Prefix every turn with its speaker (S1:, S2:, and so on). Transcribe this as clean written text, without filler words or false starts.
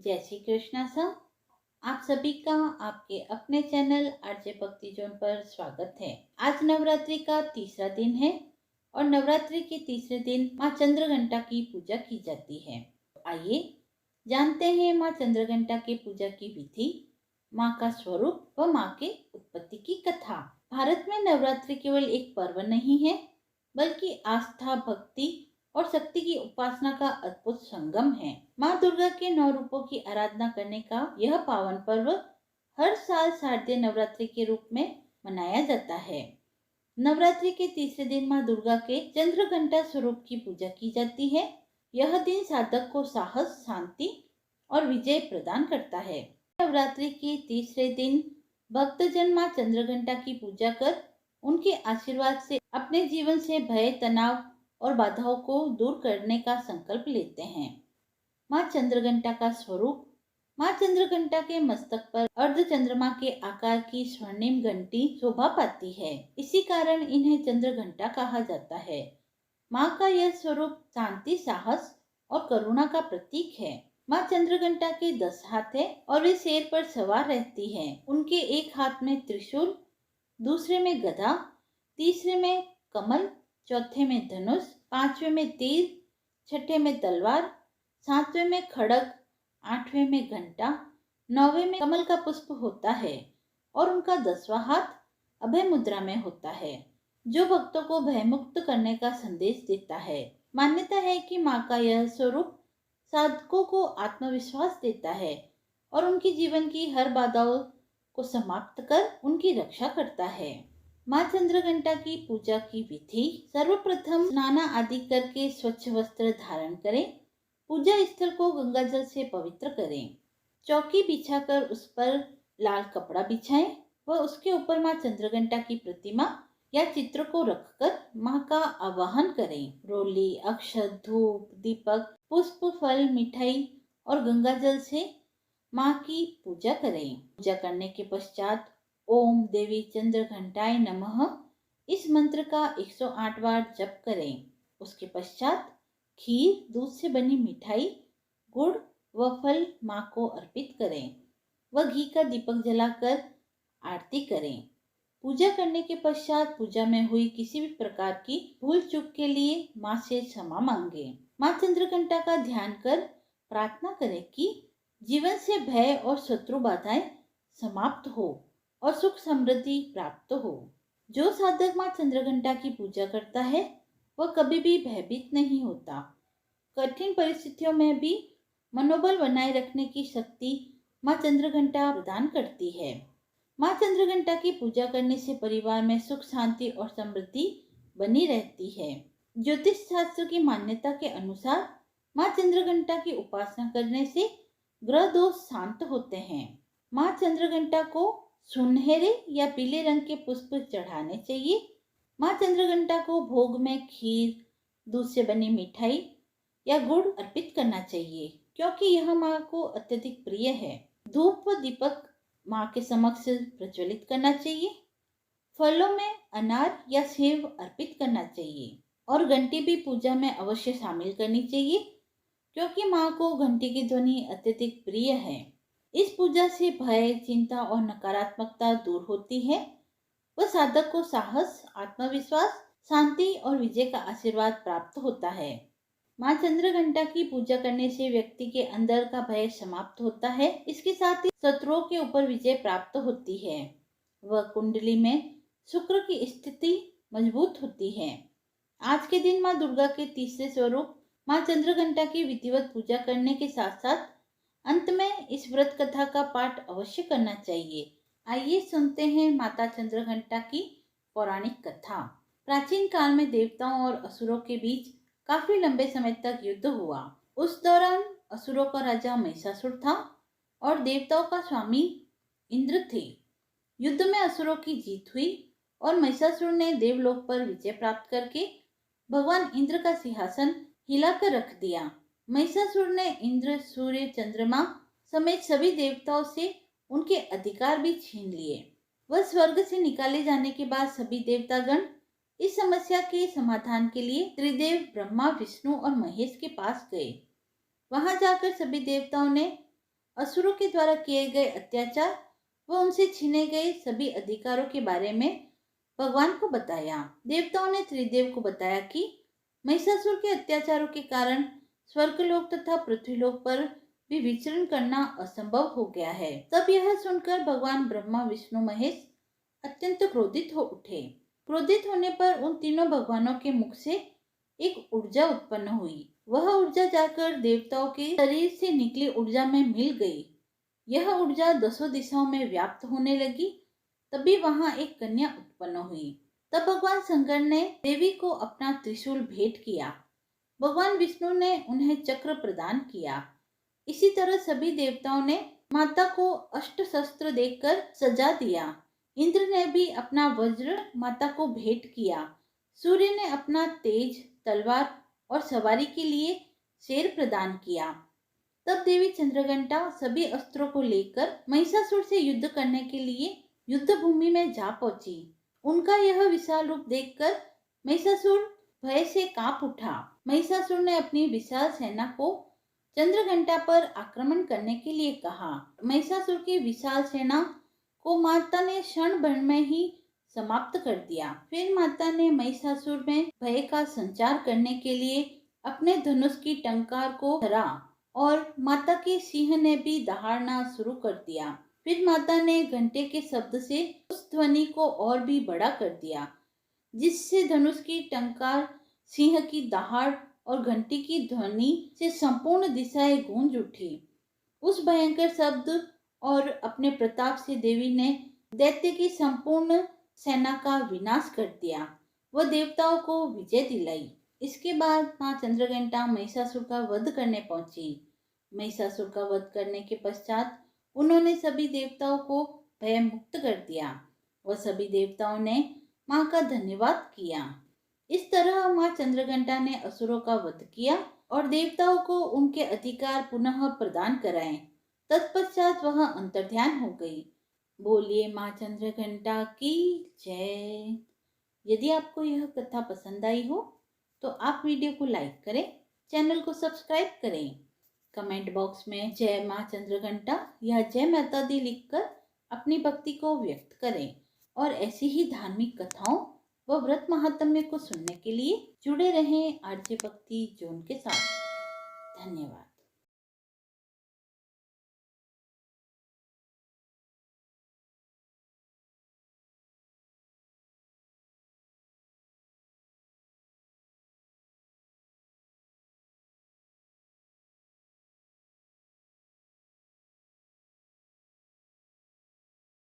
S1: जय श्री कृष्णा सर। आप सभी का आपके अपने चैनल आरजे भक्ति जोन पर स्वागत है। आज नवरात्रि का तीसरा दिन है और नवरात्रि के तीसरे दिन माँ चंद्रघंटा की पूजा की जाती है। आइए जानते हैं माँ चंद्रघंटा की पूजा की विधि, माँ का स्वरूप व माँ के उत्पत्ति की कथा। भारत में नवरात्रि केवल एक पर्व नहीं है, बल्कि आस्था, भक्ति और शक्ति की उपासना का अद्भुत संगम है। माँ दुर्गा के 9 रूपों की आराधना करने का यह पावन पर्व हर साल शारदीय नवरात्रि के रूप में मनाया जाता है। नवरात्रि के तीसरे दिन माँ दुर्गा के चंद्रघंटा स्वरूप की पूजा की जाती है। यह दिन साधक को साहस, शांति और विजय प्रदान करता है। नवरात्रि के तीसरे दिन भक्तजन माँ चंद्रघंटा की पूजा कर उनके आशीर्वाद से अपने जीवन से भय, तनाव और बाधाओं को दूर करने का संकल्प लेते हैं। माँ चंद्रघंटा का स्वरूप। माँ चंद्रघंटा के मस्तक पर अर्ध चंद्रमा के आकार की स्वर्णिम घंटी शोभा पाती है। इसी कारण इन्हें चंद्रघंटा कहा जाता है। माँ का यह स्वरूप शांति, साहस और करुणा का प्रतीक है। माँ चंद्रघंटा के 10 हाथ है और वे शेर पर सवार रहती है। उनके एक हाथ में त्रिशूल, दूसरे में गदा, तीसरे में कमल, चौथे में धनुष, पांचवें में तीर, छठे में तलवार, सातवें में खड्ग, आठवें में घंटा, नौवें में कमल का पुष्प होता है और उनका 10वां हाथ अभय मुद्रा में होता है, जो भक्तों को भयमुक्त करने का संदेश देता है। मान्यता है कि माँ का यह स्वरूप साधकों को आत्मविश्वास देता है और उनके जीवन की हर बाधाओं को समाप्त कर उनकी रक्षा करता है। माँ चंद्रघंटा की पूजा की विधि। सर्वप्रथम स्नान आदि करके स्वच्छ वस्त्र धारण करें। पूजा स्थल को गंगा जल से पवित्र करें। चौकी बिछाकर उस पर लाल कपड़ा बिछाएं व उसके ऊपर माँ चंद्रघंटा की प्रतिमा या चित्र को रखकर माँ का आवाहन करें। रोली, अक्षत, धूप, दीपक, पुष्प, फल, मिठाई और गंगा जल से माँ की पूजा करें। पूजा करने के पश्चात ओम देवी चंद्रघंटाय नमः इस मंत्र का 108 बार जप करें। उसके पश्चात खीर, दूध से बनी मिठाई, गुड़ व फल माँ को अर्पित करें व घी का दीपक जलाकर आरती करें। पूजा करने के पश्चात पूजा में हुई किसी भी प्रकार की भूल चूक के लिए माँ से क्षमा मांगे। माँ चंद्रघंटा का ध्यान कर प्रार्थना करें कि जीवन से भय और शत्रु बाधाएं समाप्त हो और सुख समृद्धि प्राप्त हो। जो साधक माँ चंद्रघंटा की पूजा करता है वह कभी भी भयभीत नहीं होता। कठिन परिस्थितियों में भी मनोबल बनाए रखने की शक्ति माँ चंद्रघंटा प्रदान करती है। माँ चंद्रघंटा की पूजा करने से परिवार में सुख, शांति और समृद्धि बनी रहती है। ज्योतिष शास्त्र की मान्यता के अनुसार माँ चंद्रघंटा की उपासना करने से ग्रह दोष शांत होते हैं। माँ चंद्रघंटा को सुनहरे या पीले रंग के पुष्प चढ़ाने चाहिए। माँ चंद्रघंटा को भोग में खीर, दूध से बनी मिठाई या गुड़ अर्पित करना चाहिए, क्योंकि यह माँ को अत्यधिक प्रिय है। धूप व दीपक माँ के समक्ष प्रज्वलित करना चाहिए। फलों में अनार या सेब अर्पित करना चाहिए और घंटी भी पूजा में अवश्य शामिल करनी चाहिए, क्योंकि माँ को घंटी की ध्वनि अत्यधिक प्रिय है। इस पूजा से भय, चिंता और नकारात्मकता दूर होती है व साधक को साहस, आत्मविश्वास, शांति और विजय का आशीर्वाद प्राप्त होता है। माँ चंद्रघंटा की पूजा करने से व्यक्ति के अंदर का भय समाप्त होता है। इसके साथ ही शत्रुओं के ऊपर विजय प्राप्त होती है व कुंडली में शुक्र की स्थिति मजबूत होती है। आज के दिन माँ दुर्गा के तीसरे स्वरूप माँ चंद्रघंटा की विधिवत पूजा करने के साथ साथ अंत में इस व्रत कथा का पाठ अवश्य करना चाहिए। आइए सुनते हैं माता चंद्रघंटा की पौराणिक कथा। प्राचीन काल में देवताओं और असुरों के बीच काफी लंबे समय तक युद्ध हुआ। उस दौरान असुरों का राजा महिषासुर था और देवताओं का स्वामी इंद्र थे। युद्ध में असुरों की जीत हुई और महिषासुर ने देवलोक पर विजय प्राप्त करके भगवान इंद्र का सिंहासन हिलाकर रख दिया। महिषासुर ने इंद्र, सूर्य, चंद्रमा समेत सभी देवताओं से उनके अधिकार भी छीन लिए। वह स्वर्ग से निकाले जाने के बाद सभी देवतागण इस समस्या के समाधान के लिए त्रिदेव ब्रह्मा, विष्णु और महेश के पास गए। वहां जाकर सभी देवताओं ने असुरों के द्वारा किए गए अत्याचार व उनसे छीने गए सभी अधिकारों के बारे में भगवान को बताया। देवताओं ने त्रिदेव को बताया कि महिषासुर के अत्याचारों के कारण स्वर्गलोक तथा पृथ्वीलोक पर भी विचरण करना असंभव हो गया है। तब यह सुनकर भगवान ब्रह्मा विष्णु महेश अत्यंत क्रोधित हो उठे। क्रोधित होने पर उन तीनों भगवानों के मुख से एक ऊर्जा उत्पन्न हुई। वह ऊर्जा जाकर देवताओं के शरीर से निकली ऊर्जा में मिल गई। यह ऊर्जा दसों दिशाओं में व्याप्त होने लगी। तभी वहां एक कन्या उत्पन्न हुई। तब भगवान शंकर ने देवी को अपना त्रिशूल भेंट किया। भगवान विष्णु ने उन्हें चक्र प्रदान किया। इसी तरह सभी देवताओं ने माता को अष्ट शस्त्र देकर सजा दिया। इंद्र ने भी अपना वज्र माता को भेंट किया। सूर्य ने अपना तेज, तलवार और सवारी के लिए शेर प्रदान किया। तब देवी चंद्रघंटा सभी अस्त्रों को लेकर महिषासुर से युद्ध करने के लिए युद्ध भूमि में जा पहुंची। उनका यह विशाल रूप देखकर महिषासुर भय से कांप उठा। महिषासुर ने अपनी विशाल सेना को चंद्रघंटा पर आक्रमण करने के लिए कहा। महिषासुर की विशाल सेना को माता ने क्षण भर में ही समाप्त कर दिया। फिर माता ने महिषासुर में भय का संचार करने के लिए अपने धनुष की टंकार को धरा और माता के सिंह ने भी दहाड़ना शुरू कर दिया। फिर माता ने घंटे के शब्द से उस ध्वनि को और भी बड़ा कर दिया, जिससे धनुष की टंकार, सिंह की दहाड़ और घंटी की ध्वनि से संपूर्ण दिशाएं गूंज उठी। उस भयंकर शब्द और अपने प्रताप से देवी ने दैत्य की संपूर्ण सेना का विनाश कर दिया। वह देवताओं को विजय दिलाई। इसके बाद मां चंद्रघंटा महिषासुर का वध करने पहुंची। महिषासुर का वध करने के पश्चात उन्होंने सभी देवताओं को भय मुक्त कर दिया। वह सभी देवताओं ने मां का धन्यवाद किया। इस तरह मां चंद्रघंटा ने असुरों का वध किया और देवताओं को उनके अधिकार पुनः प्रदान कराए। तत्पश्चात वह अंतर्ध्यान हो गई। बोलिए मां चंद्रघंटा की जय। यदि आपको यह कथा पसंद आई हो तो आप वीडियो को लाइक करें, चैनल को सब्सक्राइब करें। कमेंट बॉक्स में जय मां चंद्रघंटा या जय माता दी लिखकर अपनी भक्ति को व्यक्त करें और ऐसी ही धार्मिक कथाओं व व्रत महात्म्य को सुनने के लिए जुड़े रहें आरजे भक्ति जोन के साथ। धन्यवाद।